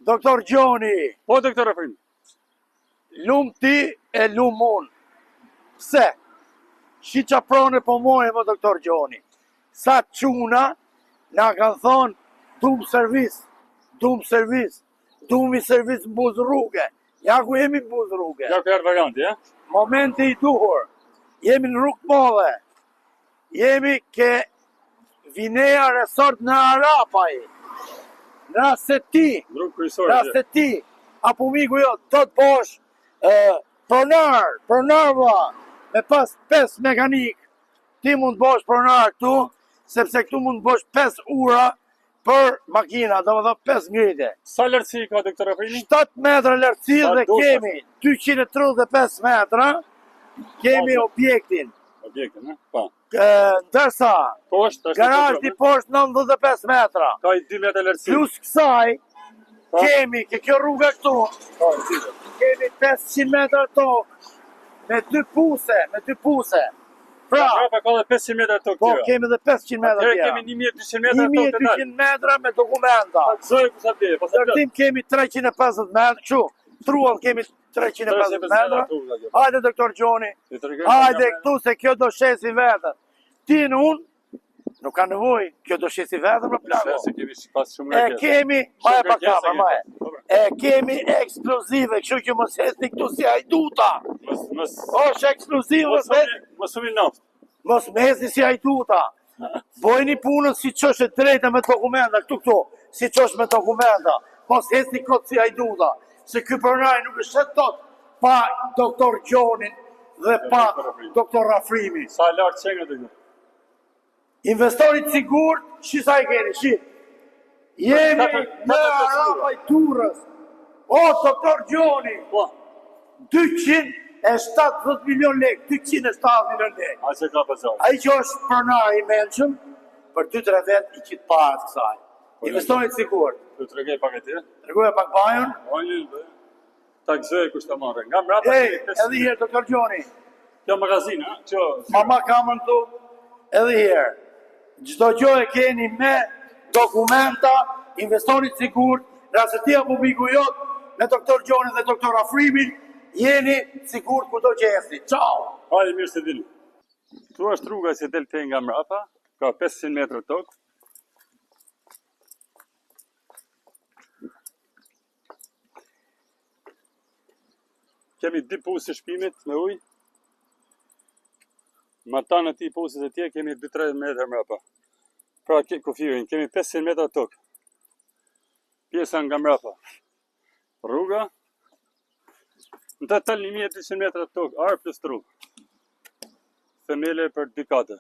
Doktor Gjoni. Po, doktor Afrim. Lum ti e lum unë. Pse? Shi qa prone po moje më doktor Gjoni. Sa quna na kanë thonë dum servis, dum i servis në buz rrugë. Ja ku jemi në buz rrugë. Ja ku jarë varianti, ja? Momenti i duhur. Jemi në rrugë modhe. Jemi ke Vineja Resort në Arapaj. Nëse ti, apo miku jo, do të bosh pronarva me pas 5 mekanik, ti mund të bosh pronar këtu, sepse këtu mund të bosh 5 ura për makina, do më dhe 5 ngritje. Sa lartësi ka doktor Afrimi? 7 metra lartësi dhe kemi 235 metra, kemi objektin. Objektin, pa. Ndërsa, Poshtë, garazhi poshtë 95 metra. Ka i 2 metra lartësi. Plus kësaj, kemi, ke kjo rruga këtu, kemi 500 metra tokë, me 2 puse. Pra, ka dhe 500 metra tokë po, tjera. kemi dhe 500 metra tjera. Kemi 1200 metra tokë të dalë. 1200 metra me dokumenta. Dërtim kemi 350 metra, kështu, truan kemi 350 metra. Hajde, doktor Gjoni, hajde këtu se kjo do shesi vetën. Ti në unë, nuk ka nevoj, kjo do shesi vetën për plako. E kemi, maje pa kamer, maje. E kemi eksplozive, kështu që mos hesni këtu si hajduta. Osh eksplozive, mos umi naft. Mos me hesni si hajduta. Bojni punën si qosh e drejta me dokumenta, këtu, si qosh me dokumenta. Mos hesni këtë si hajduta. Se ky përnaj nuk është tot pa doktor Gjonin dhe pa doktor Afrimi. Sa lartë qenga të gjithë? Investorit sigur, sa i keni, shi. Jemi në Arapaj Turës. O, doktor Gjoni, 270 milion lek, 270 milion lek. A që ka pëzor? A i që është përnaj i menqëm, për 2-3 vetë i qitë parë të kësaj. Investorit sigur. Të të regej pak e tje? Regoj e pak bajon. Ta gëzoj kusht të marrë. Nga mrata... Edhe herë, doktor Gjoni. Kjo magazin, ha? Mama kamën tu, edhe herë. Gjdo gjo e keni me dokumenta, investorit sigur, rrasë ti apo biku jot, me doktor Gjoni dhe doktor Afrimi, jeni sigur ku do gjesti. Ciao! Hajde, mirë se dili. Tu është rruga që del të nga mrapa, ka 500 metrë tokë. Kemi 2 pusë shpimit me ujë. Ma ta në ti pusës e tje kemi 2-3 metra mrapa. Pra kufirin, kemi 500 metra tokë. Pjesa nga mrapa. Rruga. Në total 1200 metra tokë, arë plus tru. Themele për 2 kate.